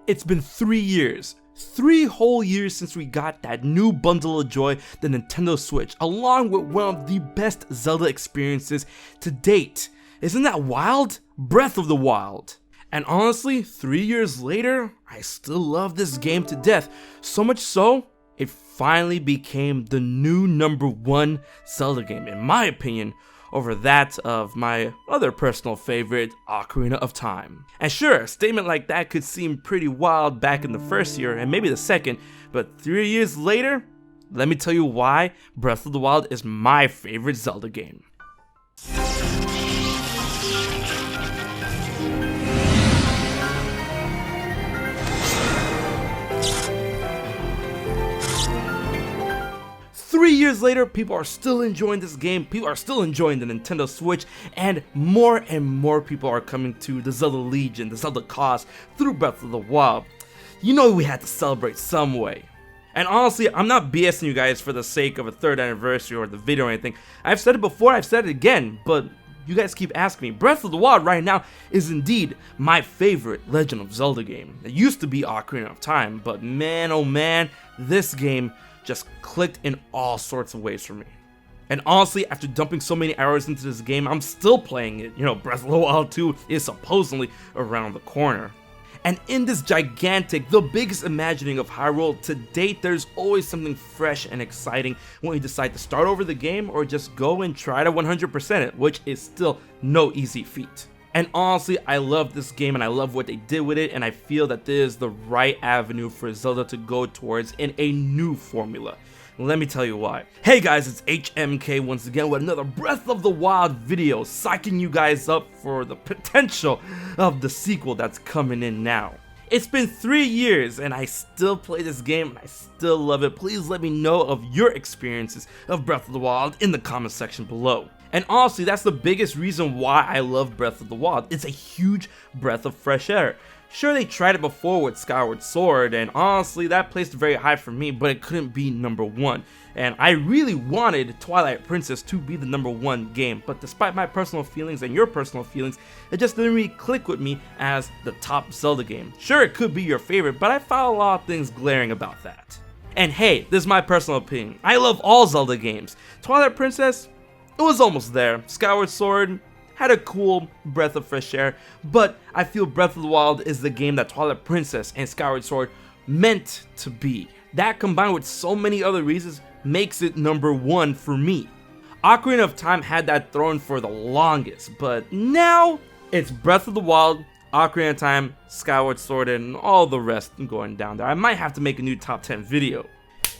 It's been 3 years. 3 whole years since we got that new bundle of joy, the Nintendo Switch, along with one of the best Zelda experiences to date. Isn't that wild? Breath of the Wild. And honestly, 3 years later, I still love this game to death. So much so, it finally became the new #1 Zelda game, in my opinion, over that of my other personal favorite, Ocarina of Time. And sure, a statement like that could seem pretty wild back in the first year, and maybe the second, but 3 years later, let me tell you why Breath of the Wild is my favorite Zelda game. Three years later, people are still enjoying this game, people are still enjoying the Nintendo Switch, and more people are coming to the Zelda Legion, the Zelda cause, through Breath of the Wild. You know we had to celebrate some way. And honestly, I'm not BSing you guys for the sake of a 3rd anniversary or the video or anything. I've said it before, I've said it again, but you guys keep asking me. Breath of the Wild right now is indeed my favorite Legend of Zelda game. It used to be Ocarina of Time, but man oh man, this game just clicked in all sorts of ways for me. And honestly, after dumping so many hours into this game, I'm still playing it. You know, Breath of the Wild 2 is supposedly around the corner. And in this gigantic, the biggest imagining of Hyrule to date, there's always something fresh and exciting when you decide to start over the game or just go and try to 100% it, which is still no easy feat. And honestly, I love this game and I love what they did with it, and I feel that this is the right avenue for Zelda to go towards in a new formula. Let me tell you why. Hey guys, it's HMK once again with another Breath of the Wild video, psyching you guys up for the potential of the sequel that's coming in now. It's been 3 years and I still play this game and I still love it. Please let me know of your experiences of Breath of the Wild in the comment section below. And honestly, that's the biggest reason why I love Breath of the Wild. It's a huge breath of fresh air. Sure, they tried it before with Skyward Sword, and honestly, that placed very high for me, but it couldn't be #1. And I really wanted Twilight Princess to be the #1 game, but despite my personal feelings and your personal feelings, it just didn't really click with me as the top Zelda game. Sure, it could be your favorite, but I found a lot of things glaring about that. And hey, this is my personal opinion. I love all Zelda games. Twilight Princess, it was almost there. Skyward Sword had a cool breath of fresh air, but I feel Breath of the Wild is the game that Twilight Princess and Skyward Sword meant to be. That combined with so many other reasons makes it #1 for me. Ocarina of Time had that throne for the longest, but now it's Breath of the Wild, Ocarina of Time, Skyward Sword, and all the rest going down there. I might have to make a new top 10 video.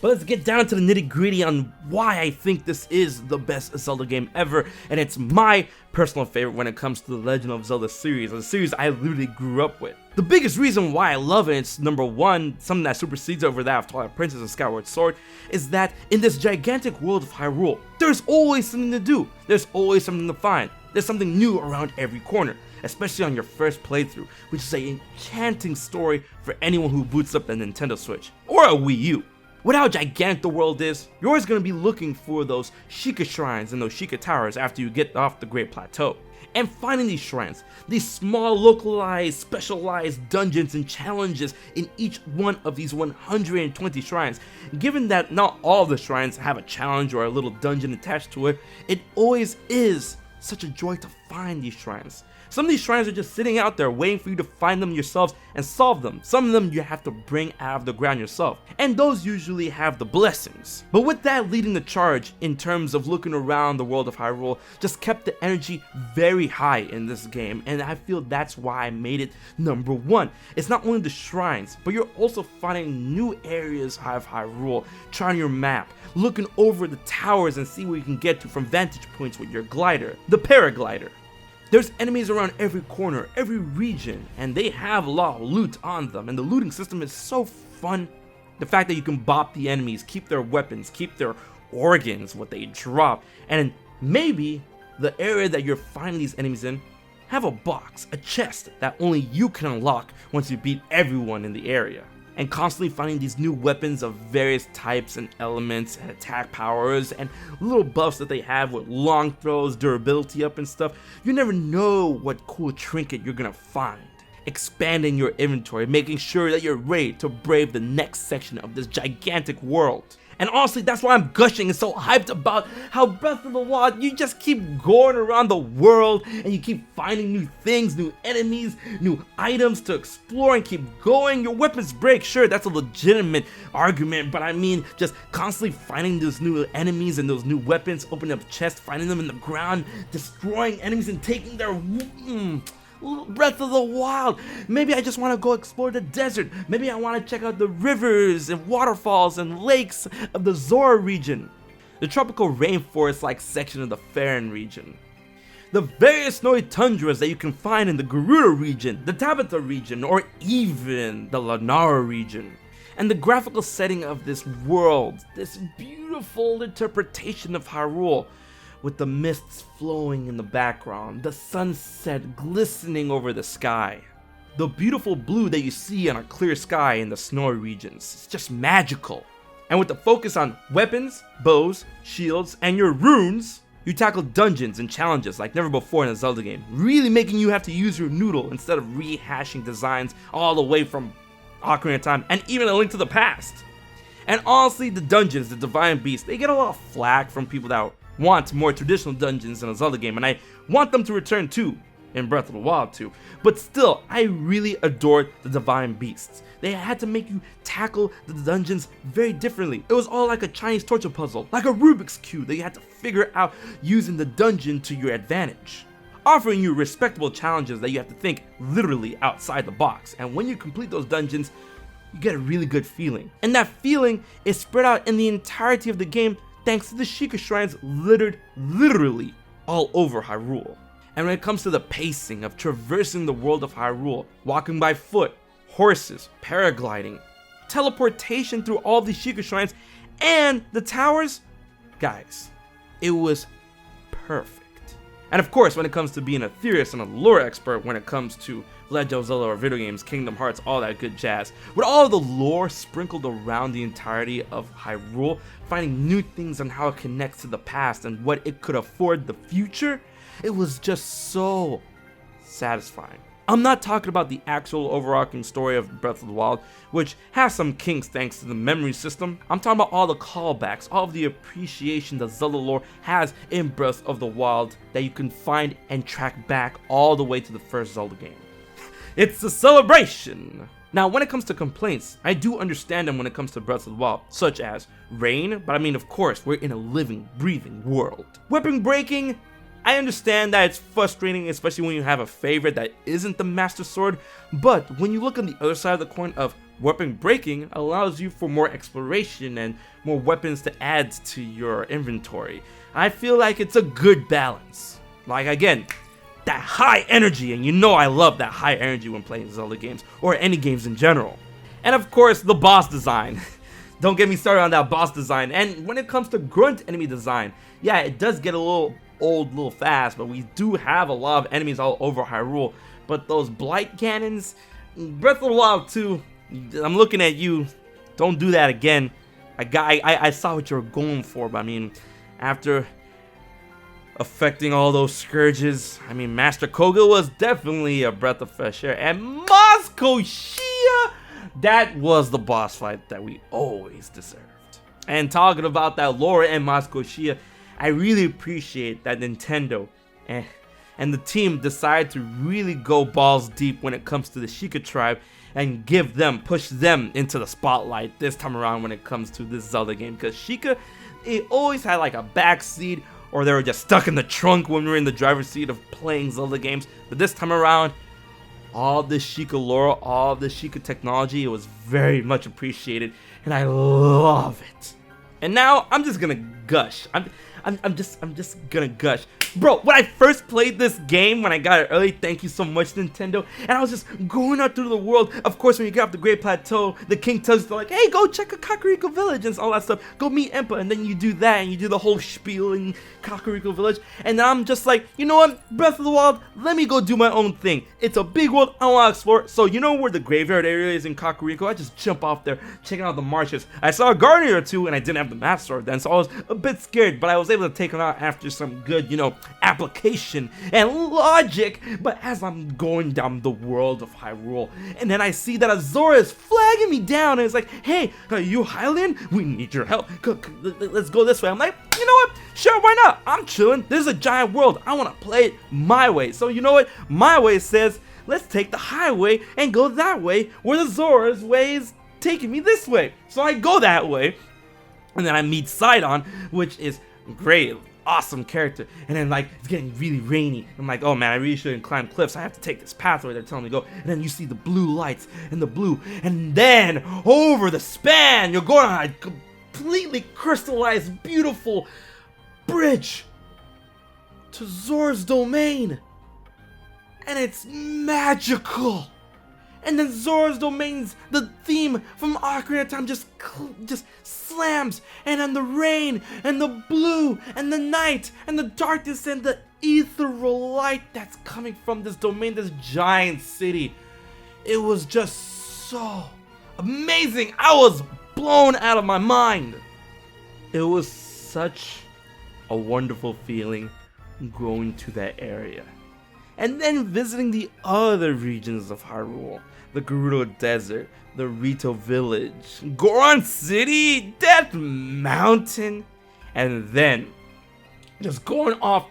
But let's get down to the nitty gritty on why I think this is the best Zelda game ever, and it's my personal favorite when it comes to the Legend of Zelda series, a series I literally grew up with. The biggest reason why I love it, it's #1, something that supersedes over that of Twilight Princess and Skyward Sword, is that in this gigantic world of Hyrule, there's always something to do, there's always something to find, there's something new around every corner. Especially on your first playthrough, which is an enchanting story for anyone who boots up the Nintendo Switch, or a Wii U. With how gigantic the world is, you're always going to be looking for those Sheikah shrines and those Sheikah towers after you get off the Great Plateau. And finding these shrines, these small localized, specialized dungeons and challenges in each one of these 120 shrines. Given that not all of the shrines have a challenge or a little dungeon attached to it, it always is such a joy to find these shrines. Some of these shrines are just sitting out there waiting for you to find them yourselves and solve them. Some of them you have to bring out of the ground yourself, and those usually have the blessings. But with that leading the charge in terms of looking around the world of Hyrule just kept the energy very high in this game, and I feel that's why I made it #1. It's not only the shrines, but you're also finding new areas of Hyrule, trying your map, looking over the towers and see where you can get to from vantage points with your glider, the paraglider. There's enemies around every corner, every region, and they have a lot of loot on them, and the looting system is so fun. The fact that you can bop the enemies, keep their weapons, keep their organs, what they drop, and maybe the area that you're finding these enemies in have a box, a chest that only you can unlock once you beat everyone in the area. And constantly finding these new weapons of various types and elements and attack powers and little buffs that they have with long throws, durability up and stuff. You never know what cool trinket you're gonna find. expanding your inventory, making sure that you're ready to brave the next section of this gigantic world. And honestly, that's why I'm gushing and so hyped about how Breath of the Wild, you just keep going around the world and you keep finding new things, new enemies, new items to explore and keep going. Your weapons break, sure, that's a legitimate argument, but I mean just constantly finding those new enemies and those new weapons, opening up chests, finding them in the ground, destroying enemies and taking their Breath of the Wild. Maybe I just want to go explore the desert. Maybe I want to check out the rivers and waterfalls and lakes of the Zora region, the tropical rainforest-like section of the Farron region, the various snowy tundras that you can find in the Gerudo region, the Tabitha region, or even the Lanara region. And the graphical setting of this world, this beautiful interpretation of Hyrule, with the mists flowing in the background, the sunset glistening over the sky, the beautiful blue that you see on a clear sky in the snowy regions. It's just magical. And with the focus on weapons, bows, shields, and your runes, you tackle dungeons and challenges like never before in a Zelda game, really making you have to use your noodle instead of rehashing designs all the way from Ocarina of Time and even A Link to the Past. And honestly, the dungeons, the Divine Beasts, they get a lot of flack from people that want more traditional dungeons in a Zelda game, and I want them to return too in Breath of the Wild too. But still, I really adored the Divine Beasts. They had to make you tackle the dungeons very differently. It was all like a Chinese torture puzzle, like a Rubik's Cube that you had to figure out using the dungeon to your advantage, offering you respectable challenges that you have to think literally outside the box. And when you complete those dungeons, you get a really good feeling. And that feeling is spread out in the entirety of the game thanks to the Sheikah shrines littered literally all over Hyrule. And when it comes to the pacing of traversing the world of Hyrule, walking by foot, horses, paragliding, teleportation through all the Sheikah shrines, and the towers, guys, it was perfect. And of course, when it comes to being a theorist and a lore expert when it comes to Legend of Zelda or video games, Kingdom Hearts, all that good jazz, with all of the lore sprinkled around the entirety of Hyrule, finding new things on how it connects to the past and what it could afford the future, it was just so satisfying. I'm not talking about the actual overarching story of Breath of the Wild, which has some kinks thanks to the memory system. I'm talking about all the callbacks, all of the appreciation that Zelda lore has in Breath of the Wild that you can find and track back all the way to the first Zelda game. It's a celebration! Now, when it comes to complaints, I do understand them when it comes to Breath of the Wild, such as rain, but I mean, of course, we're in a living, breathing world. Weapon breaking, I understand that it's frustrating, especially when you have a favorite that isn't the Master Sword, but when you look on the other side of the coin of weapon breaking allows you for more exploration and more weapons to add to your inventory. I feel like it's a good balance. Like, again, that high energy, and you know I love that high energy when playing Zelda games, or any games in general. And of course, the boss design. Don't get me started on that boss design. And when it comes to grunt enemy design, yeah, it does get a little old, little fast, but we do have a lot of enemies all over Hyrule. But those blight cannons, Breath of the Wild 2, I'm looking at you. Don't do that again. I saw what you were going for, but I mean, after affecting all those scourges, I mean, Master Koga was definitely a breath of fresh air. And Mos Koshia, that was the boss fight that we always deserved. And talking about that lore and Mos Koshia, I really appreciate that Nintendo and the team decided to really go balls deep when it comes to the Sheikah tribe and push them into the spotlight this time around when it comes to this Zelda game. Because Sheikah, it always had like a backseat, or they were just stuck in the trunk when we were in the driver's seat of playing Zelda games. But this time around, all the Sheikah lore, all the Sheikah technology, it was very much appreciated, and I love it. And now I'm just gonna gush. I'm just gonna gush. Bro, when I first played this game, when I got it early, thank you so much, Nintendo, and I was just going out through the world. Of course, when you get off the Great Plateau, the king tells you, like, hey, go check out Kakariko Village and all that stuff. Go meet Impa, and then you do that, and you do the whole spiel in Kakariko Village, and then I'm just like, you know what, Breath of the Wild, let me go do my own thing. It's a big world, I want to explore. So you know where the graveyard area is in Kakariko? I just jump off there, checking out the marshes. I saw a guardian or two, and I didn't have the Master Sword then, so I was bit scared, but I was able to take him out after some good, application and logic. But as I'm going down the world of Hyrule, and then I see that Azora is flagging me down, and it's like, hey, are you Hylian? We need your help. Let's go this way. I'm like, you know what? Sure, why not? I'm chilling. This is a giant world. I want to play it my way. So you know what? My way says, let's take the highway and go that way, where the Zora's way is taking me this way. So I go that way, and then I meet Sidon, which is great, awesome character. And then like it's getting really rainy. I'm like, oh man, I really shouldn't climb cliffs. I have to take this pathway they're telling me to go. And then you see the blue lights and the blue, and then over the span, you're going on a completely crystallized, beautiful bridge to Zora's domain. And it's magical. And then Zora's domain's the theme from Ocarina of Time just slams, and then the rain and the blue and the night and the darkness and the ethereal light that's coming from this domain, this giant city. It was just so amazing. I was blown out of my mind. It was such a wonderful feeling going to that area. And then visiting the other regions of Hyrule, the Gerudo Desert, the Rito Village, Goron City, Death Mountain, and then just going off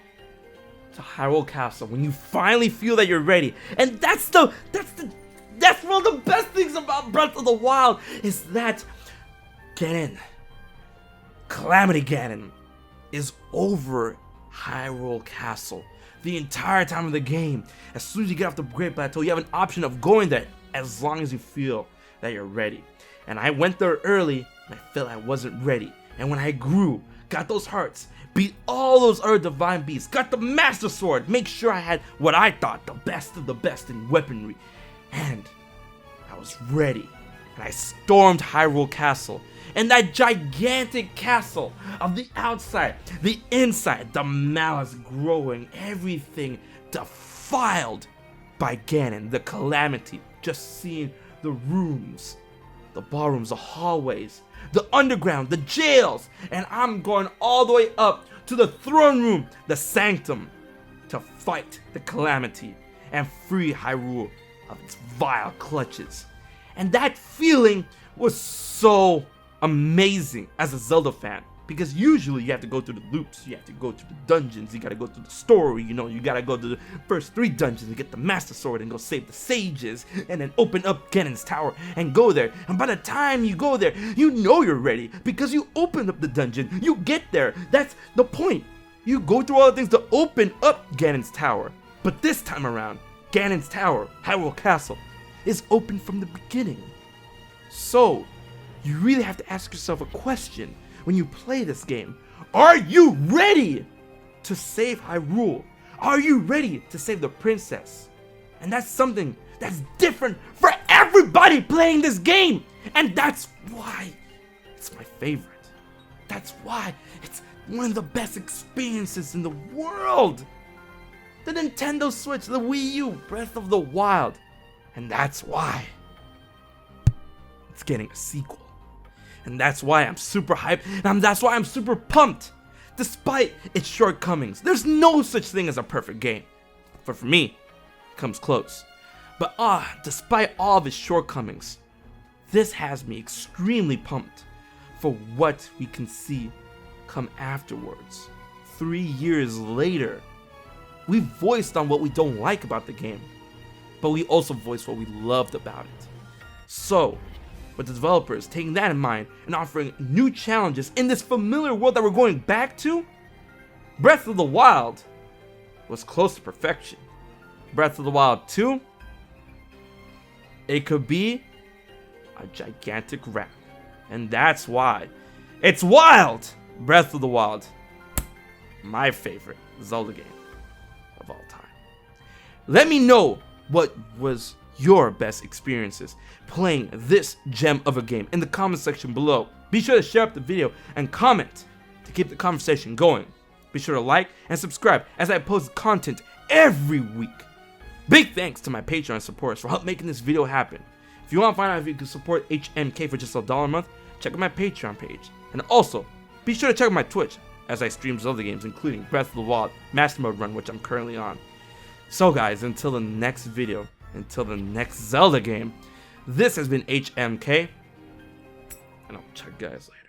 to Hyrule Castle when you finally feel that you're ready. And that's one of the best things about Breath of the Wild, is that Ganon, Calamity Ganon, is over Hyrule Castle the entire time of the game. As soon as you get off the Great Plateau, you have an option of going there as long as you feel that you're ready. And I went there early, and I felt I wasn't ready. And when I grew, got those hearts, beat all those other divine beasts, got the Master Sword, make sure I had what I thought the best of the best in weaponry, and I was ready. And I stormed Hyrule Castle. And that gigantic castle, of the outside, the inside, the malice growing, everything defiled by Ganon, the calamity. Just seeing the rooms, the ballrooms, the hallways, the underground, the jails, and I'm going all the way up to the throne room, the sanctum, to fight the calamity and free Hyrule of its vile clutches. And that feeling was so amazing as a Zelda fan, because usually you have to go through the loops, you have to go through the dungeons, you gotta go through the story, you gotta go to the first 3 dungeons to get the Master Sword and go save the sages, and then open up Ganon's Tower and go there. And by the time you go there, you know you're ready because you open up the dungeon, you get there. That's the point. You go through all the things to open up Ganon's Tower. But this time around, Ganon's Tower, Hyrule Castle, is open from the beginning. So you really have to ask yourself a question when you play this game. Are you ready to save Hyrule? Are you ready to save the princess? And that's something that's different for everybody playing this game. And that's why it's my favorite. That's why it's one of the best experiences in the world. The Nintendo Switch, the Wii U, Breath of the Wild. And that's why it's getting a sequel. And that's why I'm super hyped, and that's why I'm super pumped. Despite its shortcomings, there's no such thing as a perfect game. But for me, it comes close. But despite all of its shortcomings, this has me extremely pumped for what we can see come afterwards. 3 years later, we voiced on what we don't like about the game, but we also voiced what we loved about it. So, with the developers taking that in mind and offering new challenges in this familiar world that we're going back to, Breath of the Wild was close to perfection. Breath of the Wild 2, it could be a gigantic wrap. And that's why it's wild! Breath of the Wild, my favorite Zelda game of all time. Let me know what was your best experiences playing this gem of a game in the comment section below. Be sure to share up the video and comment to keep the conversation going. Be sure to like and subscribe as I post content every week. Big thanks to my Patreon supporters for help making this video happen. If you want to find out if you can support HMK for just $1 a month, check out my Patreon page. And also, Be sure to check out my Twitch as I stream Zelda games, including Breath of the Wild Master Mode Run, which I'm currently on. So guys, until the next video, until the next Zelda game, this has been HMK, and I'll check you guys later.